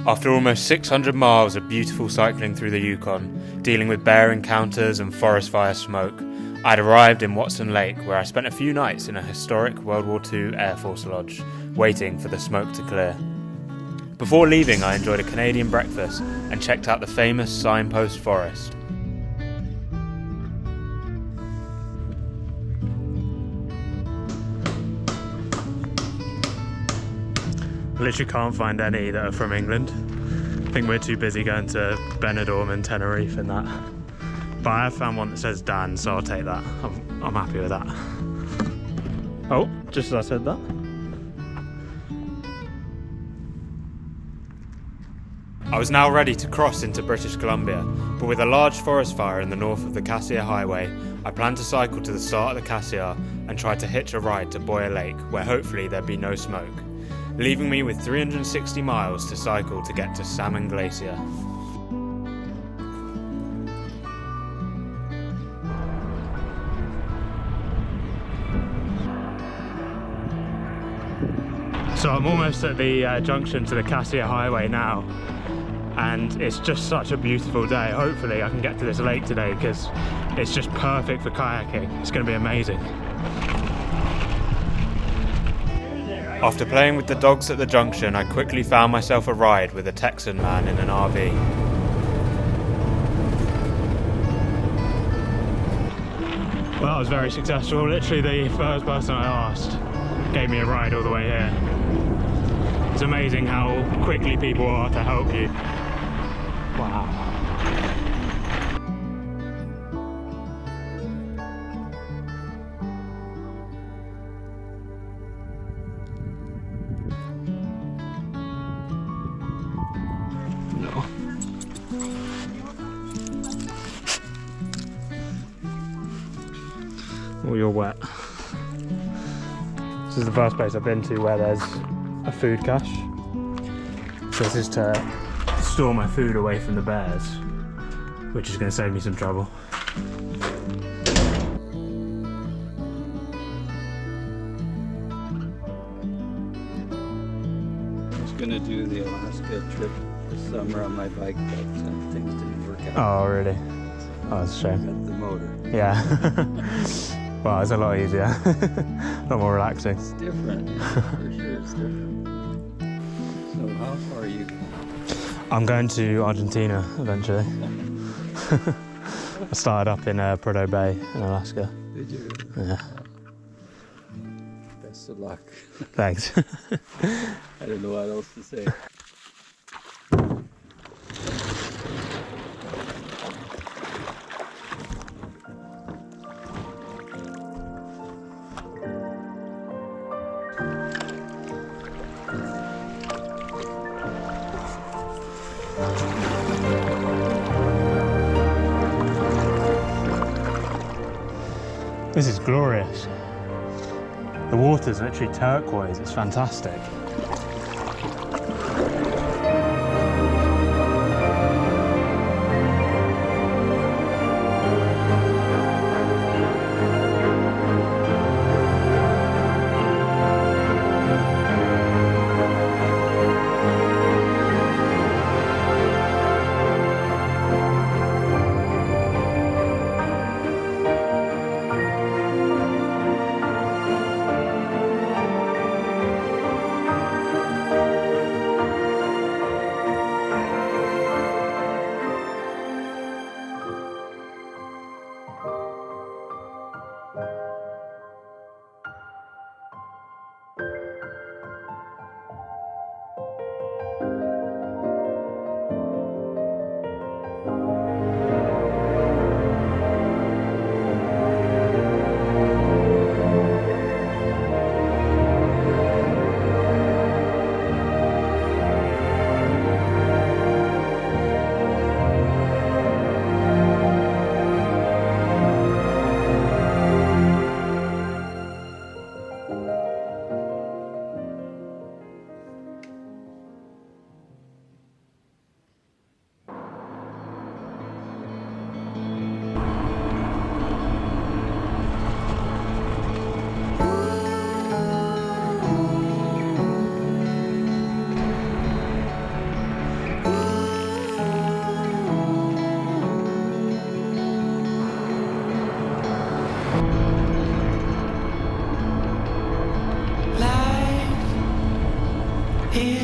After almost 600 miles of beautiful cycling through the Yukon, dealing with bear encounters and forest fire smoke, I'd arrived in Watson Lake, where I spent a few nights in a historic World War II Air Force lodge, waiting for the smoke to clear. Before leaving, I enjoyed a Canadian breakfast and checked out the famous Signpost Forest. Literally can't find any that are from England. I think we're too busy going to Benidorm and Tenerife and that. But I have found one that says Dan, so I'll take that. I'm happy with that. Oh, just as I said that. I was now ready to cross into British Columbia, but with a large forest fire in the north of the Glacier Highway, I planned to cycle to the start of the Glacier and try to hitch a ride to Boya Lake, where hopefully there'd be no smoke, leaving me with 360 miles to cycle to get to Salmon Glacier. So I'm almost at the junction to the Glacier Highway now, and it's just such a beautiful day. Hopefully I can get to this lake today because it's just perfect for kayaking. It's going to be amazing. After playing with the dogs at the junction, I quickly found myself a ride with a Texan man in an RV. Well, that was very successful. Literally the first person I asked gave me a ride all the way here. It's amazing how quickly people are to help you. Wow. Oh, you're wet. This is the first place I've been to where there's a food cache. So this is to store my food away from the bears, which is going to save me some trouble. I was going to do the Alaska trip this summer on my bike, but things didn't work out. Oh, really? Oh, that's a shame. Got the motor. Yeah. Well, it's a lot easier. A lot more relaxing. It's different, for sure it's different. So how far are you going? I'm going to Argentina eventually. I started up in Prudhoe Bay in Alaska. Did you? Yeah. Best of luck. Thanks. I don't know what else to say. This is glorious. The water's literally turquoise, it's fantastic.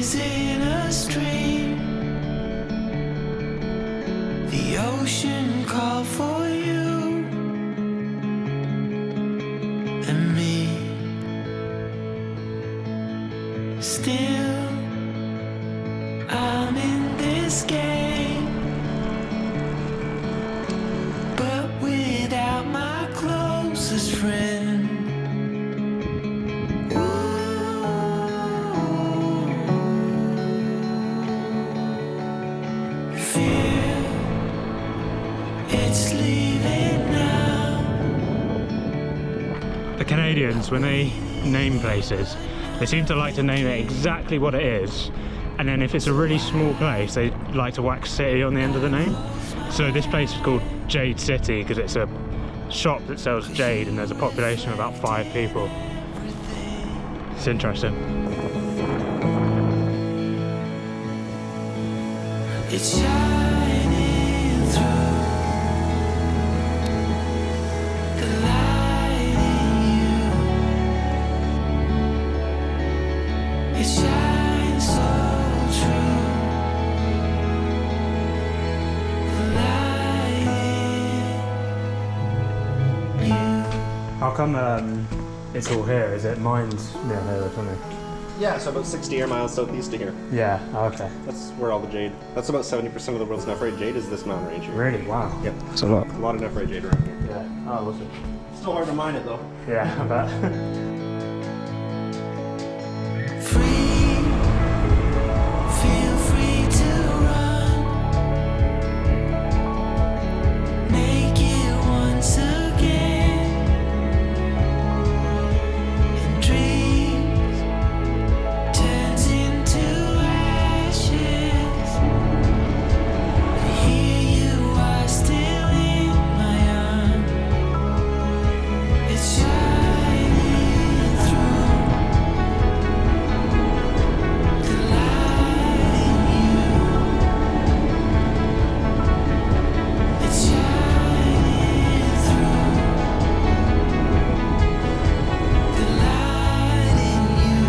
is in a stream. The ocean called for you and me. Still, I'm in this game, but without my closest friend. The Canadians, when they name places, they seem to like to name it exactly what it is, and then if it's a really small place, they like to whack city on the end of the name. So this place is called Jade City because it's a shop that sells jade, and there's a population of about 5 people. It's interesting. It's shining through the light in you. It shines so true. The light in you. How come it's all here? Is it mines near here or something? Yeah, so about 60 air miles southeast of here. Yeah, okay. That's where all the jade. That's about 70% of the world's nephrite jade is this mountain range here. Really? Wow. Yep. So a lot of nephrite jade around here. Yeah. Oh, awesome. Still hard to mine it though. Yeah, I bet. Free, feel free to run. Make it once again. And dreams turns into ashes. But here you are still in my arms. It's shining through the light in you. It's shining through the light in you.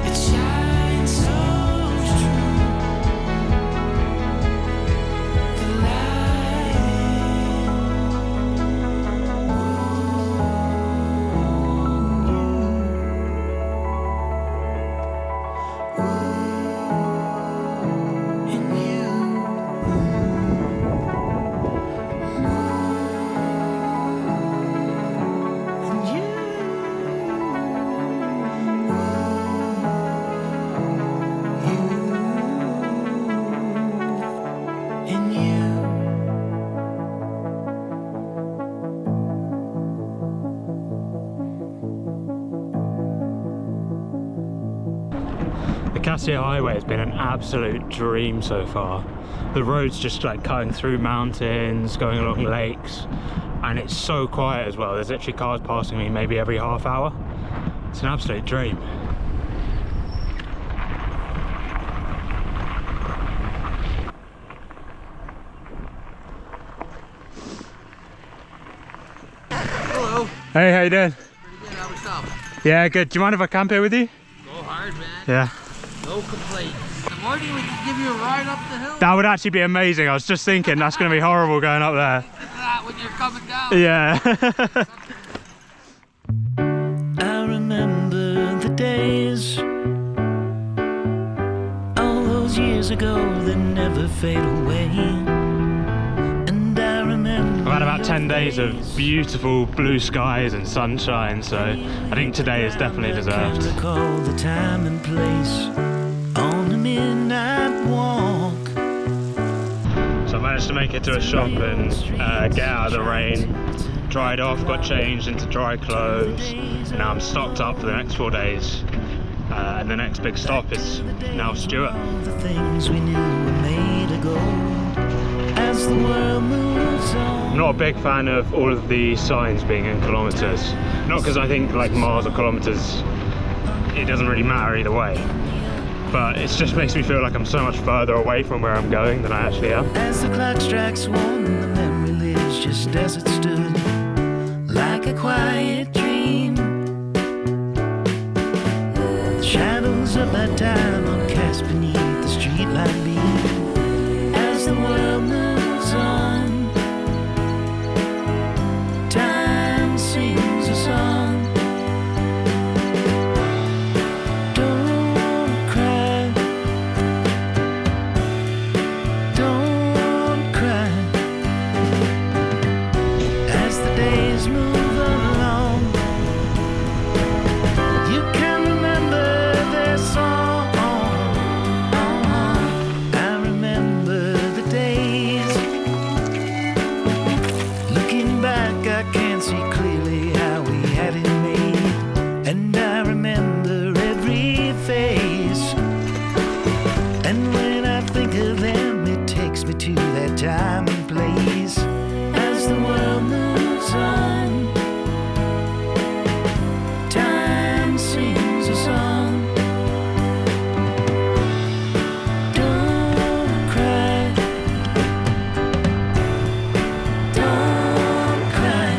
It shines so true. The light in you. In you. The Cassiar Highway has been an absolute dream so far. The road's just like cutting through mountains, going along lakes, and it's so quiet as well. There's literally cars passing me maybe every half hour. It's an absolute dream. Hello. Hey, how you doing? Pretty good. How yourself? Yeah, good. Do you mind if I camp here with you? Go hard, man. Yeah. No complaints. The morning we can give you a ride up the hill. That would actually be amazing. I was just thinking that's going to be horrible going up there. That when you're coming down. Yeah. I remember the days, all those years ago that never fade away. And I remember I've had about 10 days of beautiful blue skies and sunshine, so I think today is definitely deserved. Can't recall the time and place on the midnight walk. So I managed to make it to a shop and get out of the rain, dried off, got changed into dry clothes. Now I'm stocked up for the next 4 days, and the next big stop is now Stewart. The things we knew were made of gold as the world moves on. I'm not a big fan of all of the signs being in kilometres. Not because I think like miles or kilometres, it doesn't really matter either way. But it just makes me feel like I'm so much further away from where I'm going than I actually am. As the clock strikes 1, the memory lives just as it stood, like a quiet dream. Shadows of that time are cast beneath the streetlight beam as the world moves on. Time sings a song. Don't cry, don't cry. As the days move along, you can remember their song. I remember the days. Looking back, I can't see clearly how we had it made. And I remember every face. And when I think of them, it takes me to that time and place. As the world moves on, time sings a song. Don't cry, don't cry.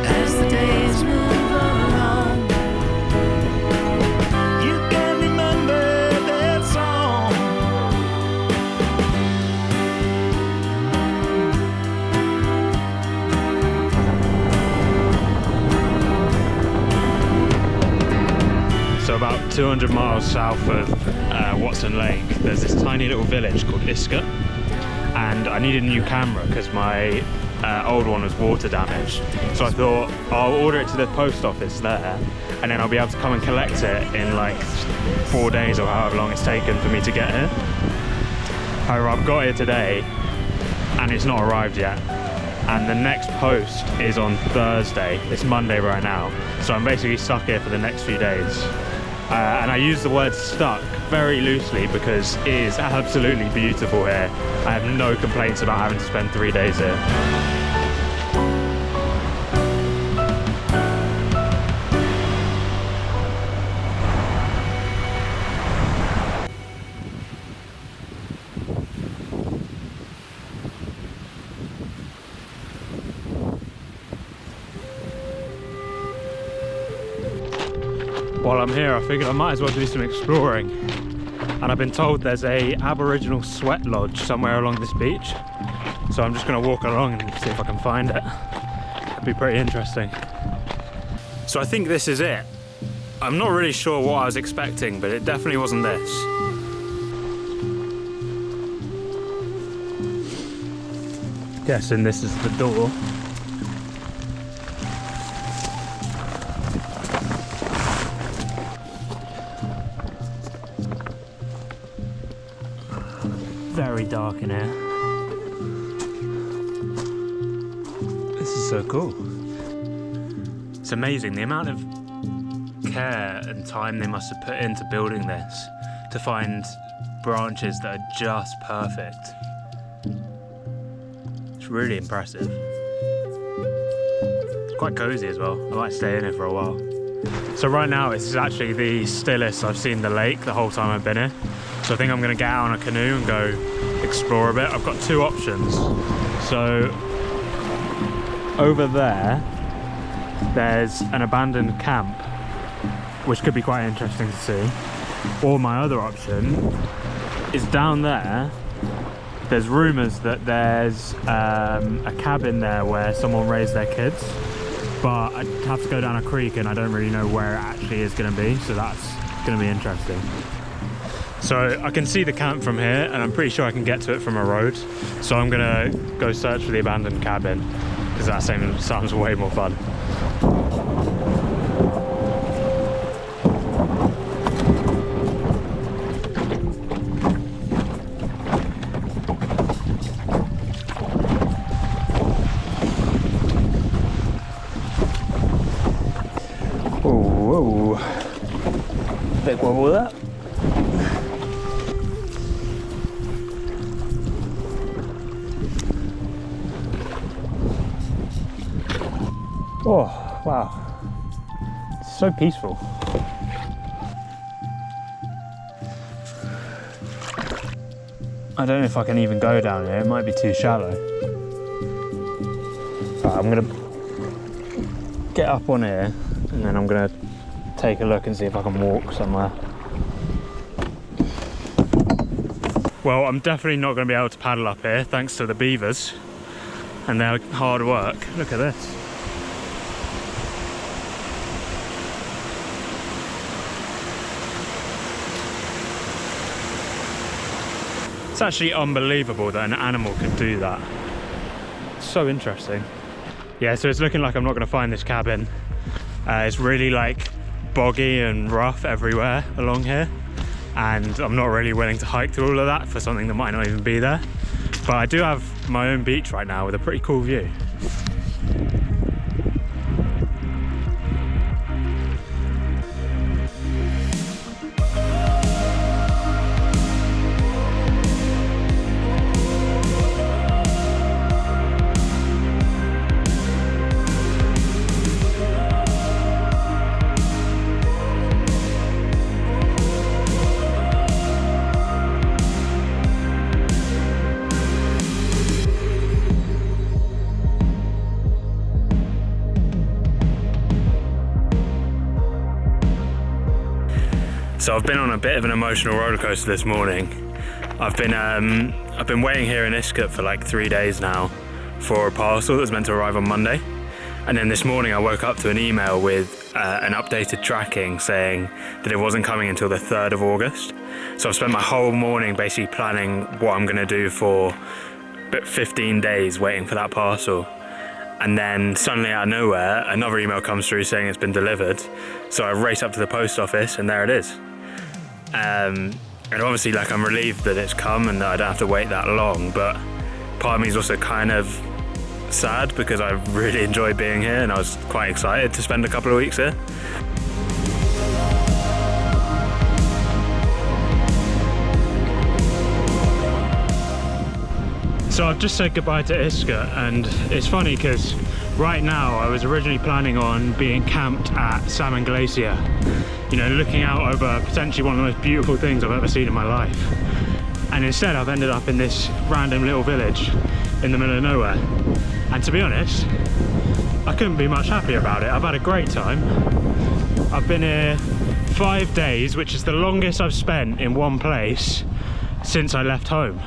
As the days move along, you can remember that song. So about 200 miles south of Watson Lake, there's this tiny little village called Iskut, and I needed a new camera because my old one was water damaged. So I thought I'll order it to the post office there, and then I'll be able to come and collect it in like 4 days or however long it's taken for me to get here. However, I've got here today and it's not arrived yet. And the next post is on Thursday. It's Monday right now. So I'm basically stuck here for the next few days. And I use the word stuck very loosely because it is absolutely beautiful here. I have no complaints about having to spend 3 days here. While I'm here, I figured I might as well do some exploring. And I've been told there's a Aboriginal sweat lodge somewhere along this beach. So I'm just gonna walk along and see if I can find it. It'd be pretty interesting. So I think this is it. I'm not really sure what I was expecting, but it definitely wasn't this. Guessing this is the door. Very dark in here. This is so cool. It's amazing the amount of care and time they must have put into building this to find branches that are just perfect. It's really impressive. It's quite cozy as well. I might stay in here for a while. So right now it's actually the stillest I've seen the lake the whole time I've been here. So I think I'm gonna get out on a canoe and go explore a bit. I've got two options. So over there's an abandoned camp, which could be quite interesting to see. Or my other option is down there. There's rumours that there's a cabin there where someone raised their kids, but I'd have to go down a creek and I don't really know where it actually is going to be, so that's going to be interesting. So I can see the camp from here and I'm pretty sure I can get to it from a road, so I'm going to go search for the abandoned cabin because that sounds way more fun. Whoa, big wobble that. Oh, wow. It's so peaceful. I don't know if I can even go down here. It might be too shallow. Right, I'm gonna get up on here and then I'm gonna take a look and see if I can walk somewhere. Well, I'm definitely not going to be able to paddle up here thanks to the beavers and their hard work. Look at this. It's actually unbelievable that an animal could do that. It's so interesting. Yeah, so it's looking like I'm not going to find this cabin. It's really like boggy and rough everywhere along here, and I'm not really willing to hike through all of that for something that might not even be there. But I do have my own beach right now with a pretty cool view. So I've been on a bit of an emotional roller coaster this morning. I've been waiting here in Iskut for like 3 days now for a parcel that was meant to arrive on Monday. And then this morning I woke up to an email with an updated tracking saying that it wasn't coming until the 3rd of August. So I've spent my whole morning basically planning what I'm gonna do for 15 days waiting for that parcel. And then suddenly out of nowhere, another email comes through saying it's been delivered. So I race up to the post office and there it is. And obviously, like, I'm relieved that it's come and that I don't have to wait that long, but part of me is also kind of sad because I really enjoy being here and I was quite excited to spend a couple of weeks here. So I've just said goodbye to Iskut, and it's funny because right now I was originally planning on being camped at Salmon Glacier, you know, looking out over potentially one of the most beautiful things I've ever seen in my life. And instead I've ended up in this random little village in the middle of nowhere. And to be honest, I couldn't be much happier about it. I've had a great time. I've been here 5 days, which is the longest I've spent in one place since I left home.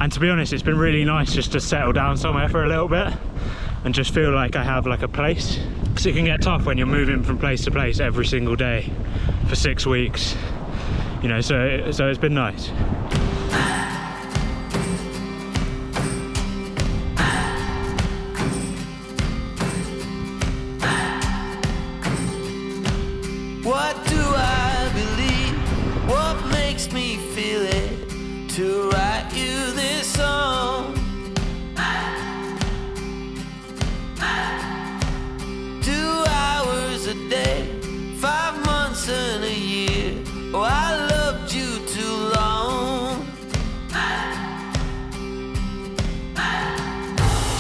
And to be honest, it's been really nice just to settle down somewhere for a little bit and just feel like I have like a place. Because it can get tough when you're moving from place to place every single day for 6 weeks, you know, so it's been nice. What do I believe? What makes me feel it to write you this song? 2 hours a day, 5 months and a year. Oh, I loved you too long.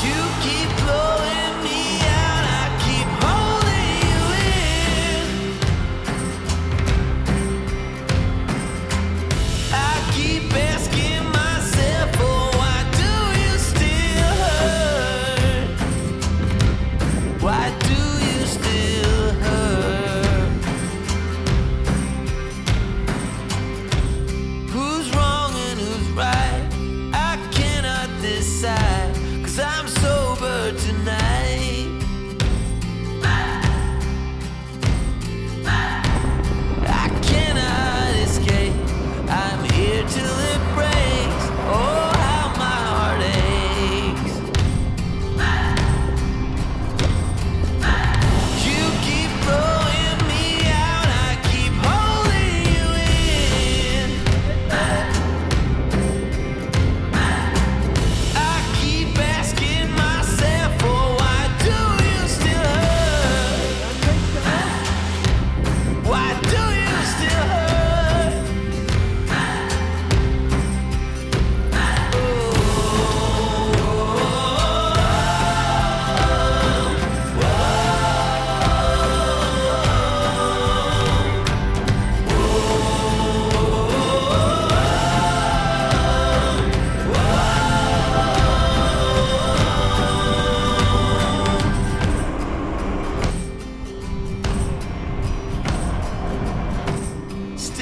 You keep blowing me out, I keep holding you in.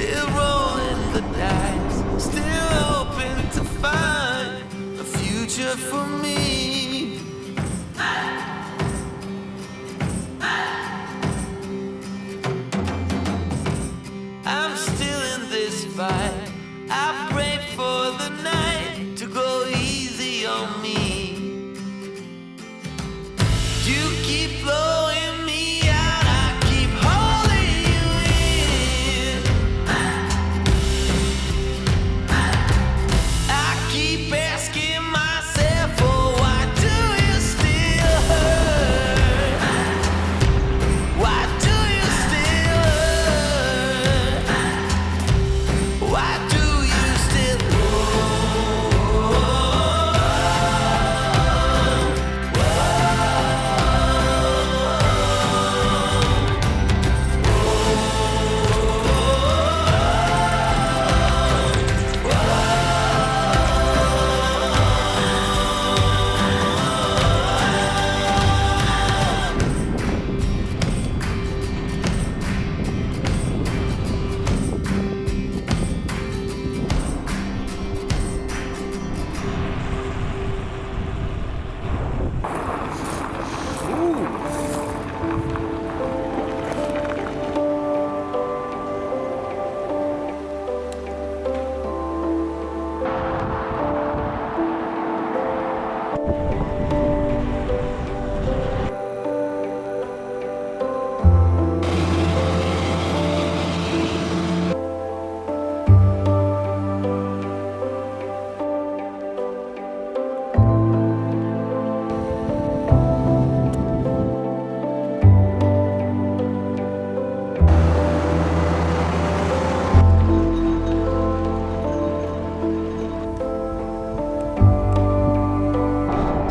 still rolling the dice, still hoping to find a future for me. I'm still in this fight. I pray for the night to go easy on me. You keep blowing me out, I keep holding you in. I keep asking myself, oh, why do you still hurt? Why do you still hurt? Why do you still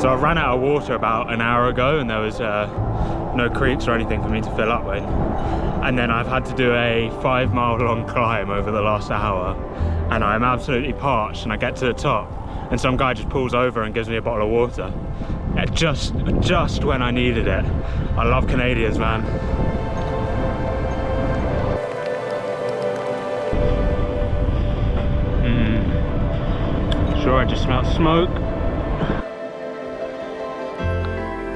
So I ran out of water about an hour ago and there was no creeks or anything for me to fill up with. And then I've had to do a 5-mile long climb over the last hour and I'm absolutely parched, and I get to the top and some guy just pulls over and gives me a bottle of water. Yeah, just when I needed it. I love Canadians, man. Sure, I just smell smoke.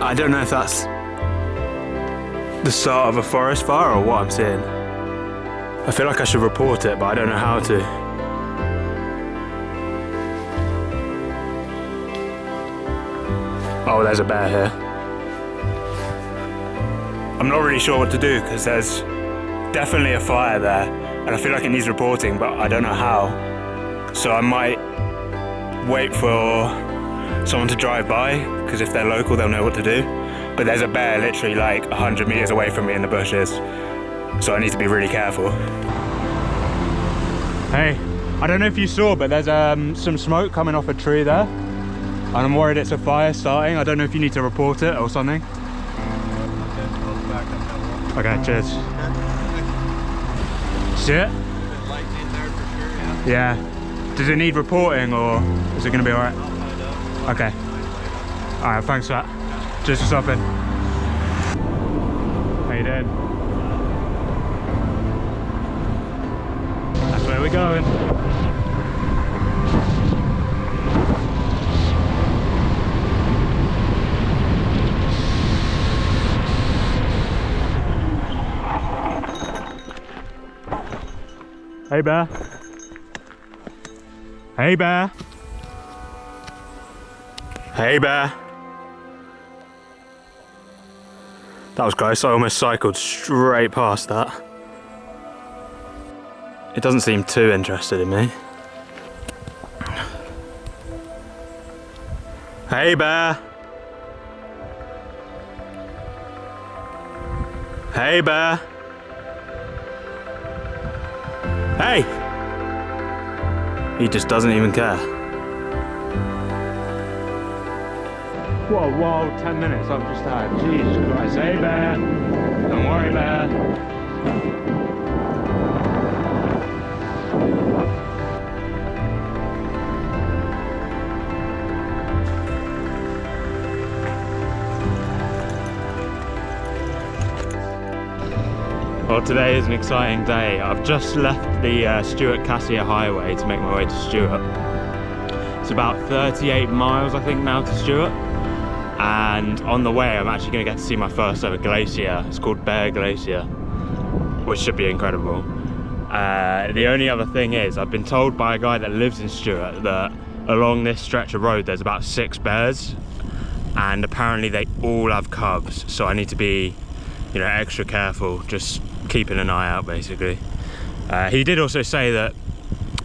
I don't know if that's the start of a forest fire or what I'm seeing. I feel like I should report it, but I don't know how to. Oh, there's a bear here. I'm not really sure what to do because there's definitely a fire there and I feel like it needs reporting, but I don't know how. So I might wait for someone to drive by, because if they're local they'll know what to do. But there's a bear literally like 100 meters away from me in the bushes, so I need to be really careful. Hey, I don't know if you saw, but there's some smoke coming off a tree there and I'm worried it's a fire starting. I don't know if you need to report it or something. Okay, cheers. See it? Lights in there for sure, Yeah. Does it need reporting or is it going to be alright? Okay. Alright, thanks for that. Just for stopping. How you doing? That's where we're going. Hey bear. Hey bear. Hey bear. That was close. I almost cycled straight past that. It doesn't seem too interested in me. Hey bear. Hey bear. Hey! He just doesn't even care. What a wild 10 minutes I've just had. Jesus Christ. Hey bear. Don't worry bear. Odd. today is an exciting day. I've just left the Stewart-Cassiar Highway to make my way to Stewart. It's about 38 miles, I think, now to Stewart. And on the way, I'm actually going to get to see my first ever glacier. It's called Boya Glacier, which should be incredible. The only other thing is, I've been told by a guy that lives in Stewart that along this stretch of road, there's about 6 bears. And apparently they all have cubs. So I need to be, you know, extra careful, just keeping an eye out, basically. He did also say that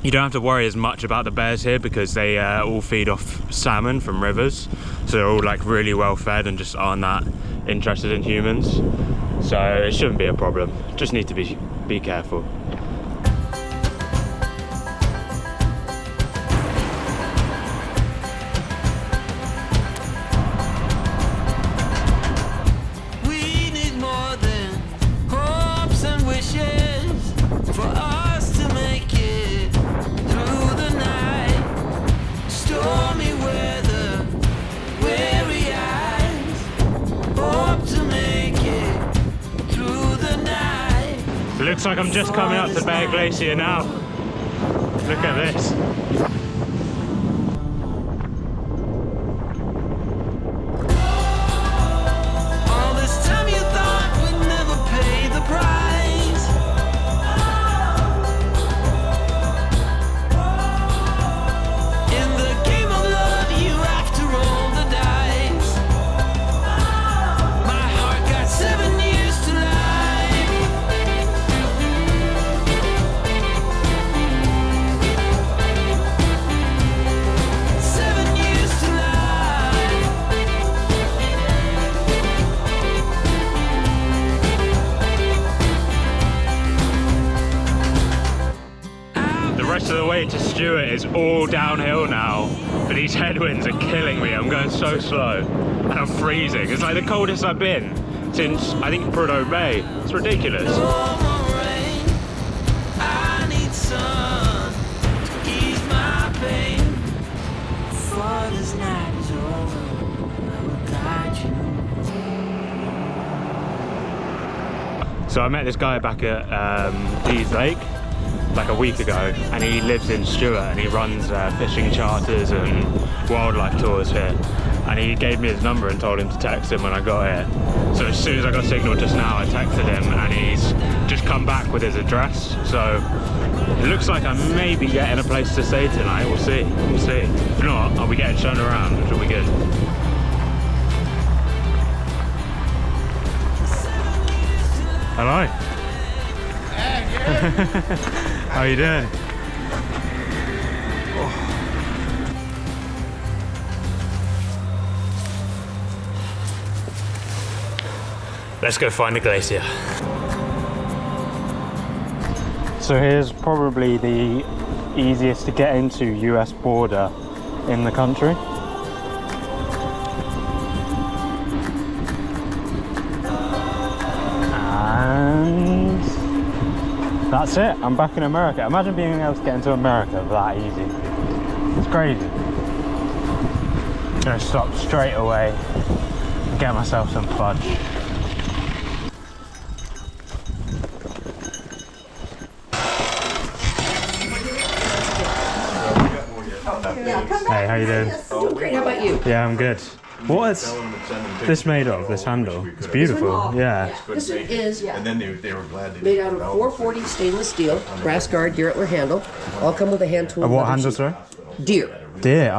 you don't have to worry as much about the bears here because they all feed off salmon from rivers. So they're all like really well fed and just aren't that interested in humans. So it shouldn't be a problem. Just need to be careful. We need more than hopes and wishes for us to make it through the night. Stormy weather, weary eyes, hope to make it through the night. It looks like I'm just coming up to Boya Glacier now. Look at this. All this time you thought we'd never pay the price. In the game of love, you have to roll the dice. My heart got 7 years to life. 7 years to life. The rest of the way to Stewart is all downhill now, but these headwinds are killing me. I'm going so slow and I'm freezing. It's like the coldest I've been since, I think, Prudhoe Bay. It's ridiculous. No more rain. I need sun to ease my pain. Before this night is over, I will guide you. So I met this guy back at Dees Lake like a week ago, and he lives in Stewart and he runs fishing charters and wildlife tours here. And he gave me his number and told him to text him when I got here. So as soon as I got signal just now, I texted him and he's just come back with his address. So it looks like I may be getting a place to stay tonight. We'll see, we'll see. If not, I'll be getting shown around, which will be good. Hello. How are you doing? Let's go find the glacier. So here's probably the easiest to get into US border in the country. And that's it, I'm back in America. Imagine being able to get into America that easy. It's crazy. I'm gonna stop straight away and get myself some fudge. Hey, how you doing? Doing great. How about you? Yeah, I'm good. What is this made of, this handle? It's beautiful, yeah. This one is And then they were glad they made out of 440 stainless steel, brass guard, deer antler handle. All come with a hand tool. What leather handle, sheath. sorry? Deer. Deer,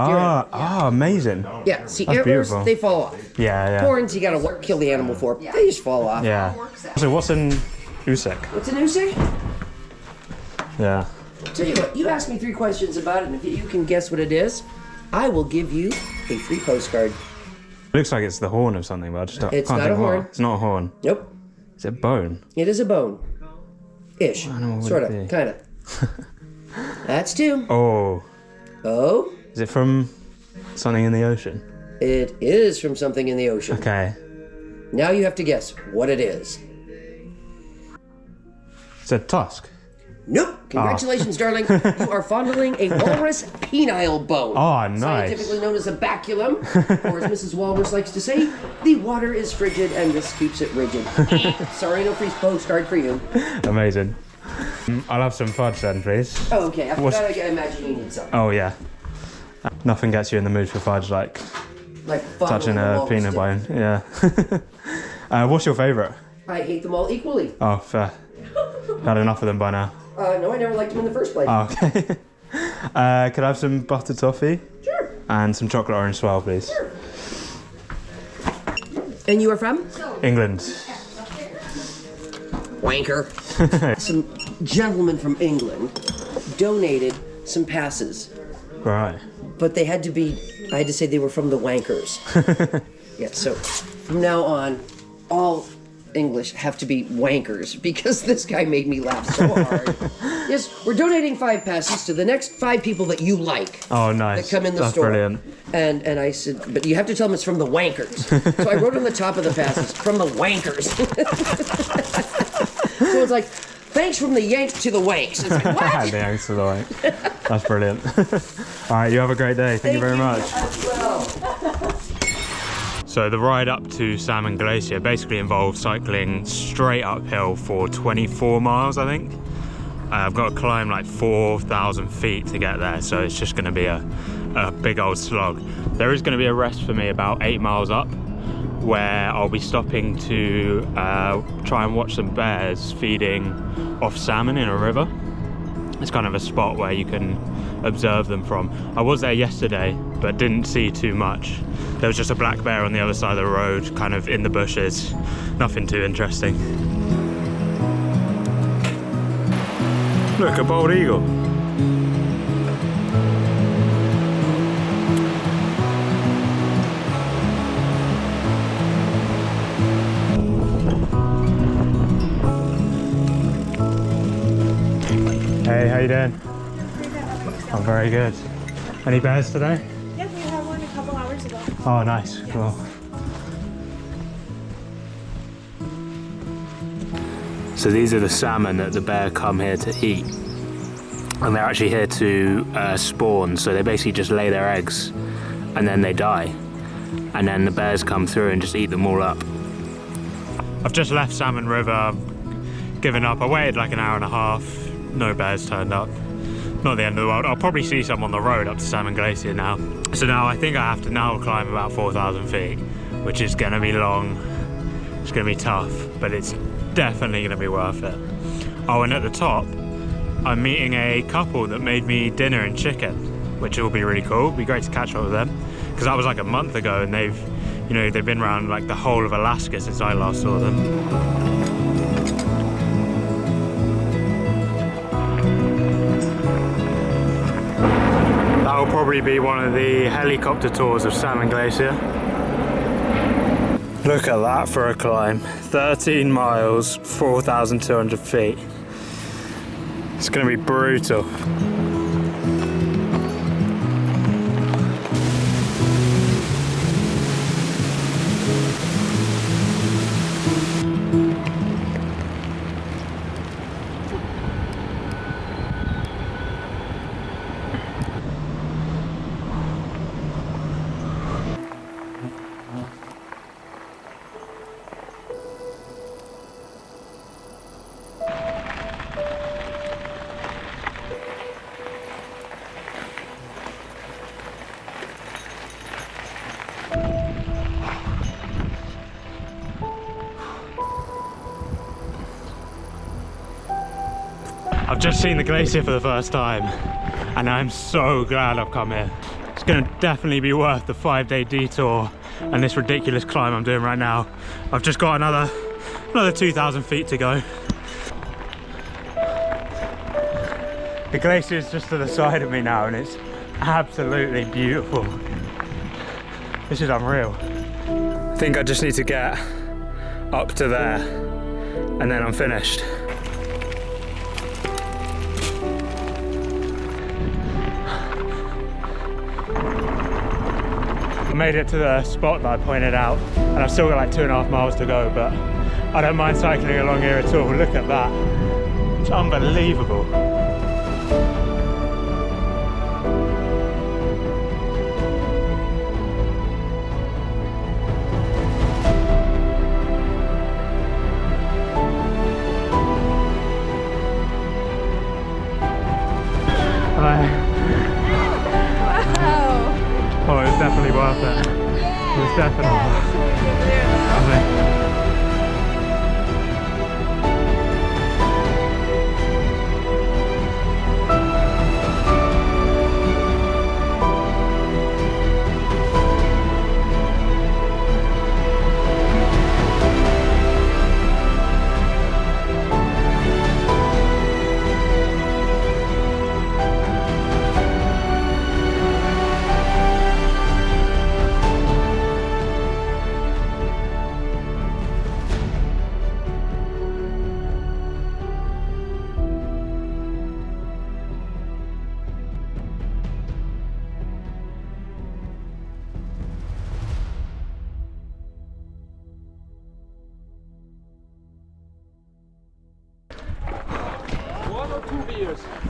amazing. Yeah, see, That's antlers, beautiful. they fall off. Yeah, yeah. Horns, you gotta kill the animal for. They just fall off. Yeah. So what's in Usek? What's a noose? Yeah. Tell you what, you ask me 3 questions about it, and if you can guess what it is, I will give you a free postcard. It looks like it's the horn of something, but I just don't, It's can't not think a what. horn. It's not a horn. Nope. Is it bone? It is a bone. Ish. know what Sort it of. is. Kind of. That's 2. Oh. Oh? Is it from something in the ocean? It is from something in the ocean. Okay. Now you have to guess what it is. It's a tusk. Nope. Congratulations, darling. You are fondling a walrus penile bone. Oh, nice. Scientifically known as a baculum, or as Mrs. Walrus likes to say, the water is frigid and this keeps it rigid. Sorry, no free postcard for you. Amazing. I'll have some fudge then, please. Oh, okay. After that, I imagine you need some. Oh, yeah. Nothing gets you in the mood for fudge like touching a peanut bone. Yeah. What's your favourite? I hate them all equally. Oh, fair. Had enough of them by now. No, I never liked them in the first place. Oh, okay. Could I have some buttered toffee? Sure. And some chocolate orange swirl, please. Sure. And you are from? England. Wanker. Some gentlemen from England donated some passes. Right. But they had to be, I had to say they were from the Wankers. Yeah, so from now on, all English have to be wankers because this guy made me laugh so hard. Yes, we're donating 5 passes to the next 5 people that you like. Oh, nice. That come in the That's store. Brilliant. And I said, but you have to tell them it's from the Wankers. So I wrote on the top of the passes, from the Wankers. So it's like, thanks from the Yank to the Wanks. It's like, what? The Yanks to the Wank. That's brilliant. All right, you have a great day. Thank you very much. As well. So the ride up to Salmon Glacier basically involves cycling straight uphill for 24 miles, I think. I've got to climb like 4,000 feet to get there, so it's just going to be a big old slog. There is going to be a rest for me about 8 miles up, where I'll be stopping to try and watch some bears feeding off salmon in a river. It's kind of a spot where you can observe them from. I was there yesterday, but didn't see too much. There was just a black bear on the other side of the road, kind of in the bushes. Nothing too interesting. Look, a bald eagle. Hey, how you doing? I'm very good. Any bears today? Yeah, we had one a couple hours ago. Oh, nice. Yeah. Cool. So these are the salmon that the bear come here to eat. And they're actually here to spawn, so they basically just lay their eggs and then they die. And then the bears come through and just eat them all up. I've just left Salmon River, given up. I waited like an hour and a half, no bears turned up. Not the end of the world. I'll probably see some on the road up to Salmon Glacier now. So now I think I have to now climb about 4,000 feet, which is gonna be long. It's gonna be tough, but it's definitely gonna be worth it. Oh, and at the top, I'm meeting a couple that made me dinner and chicken, which will be really cool. It'll be great to catch up with them, because that was like a month ago, and they've been around like the whole of Alaska since I last saw them. That'll probably be one of the helicopter tours of Salmon Glacier. Look at that for a climb. 13 miles, 4,200 feet. It's gonna be brutal. I've just seen the glacier for the first time, and I'm so glad I've come here. It's gonna definitely be worth the 5-day detour and this ridiculous climb I'm doing right now. I've just got another 2,000 feet to go. The glacier is just to the side of me now, and it's absolutely beautiful. This is unreal. I think I just need to get up to there, and then I'm finished. I made it to the spot that I pointed out, and I've still got like 2.5 miles to go, but I don't mind cycling along here at all. Look at that. Unbelievable. Oh, it was definitely worth it. It was definitely.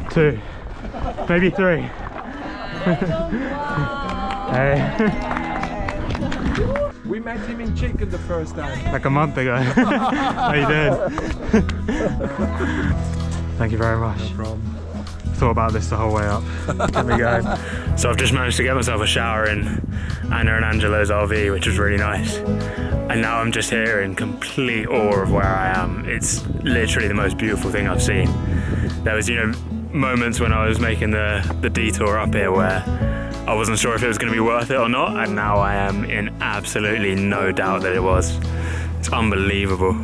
Two, maybe three. Hey. We met him in Chicken the first time. Like a month ago. How you doing? Thank you very much. No problem. Thought about this the whole way up. Get me going. So I've just managed to get myself a shower in Anna and Angelo's RV, which was really nice. And now I'm just here in complete awe of where I am. It's literally the most beautiful thing I've seen. There was, moments when I was making the detour up here where I wasn't sure if it was going to be worth it or not, and now I am in absolutely no doubt that it was. It's unbelievable.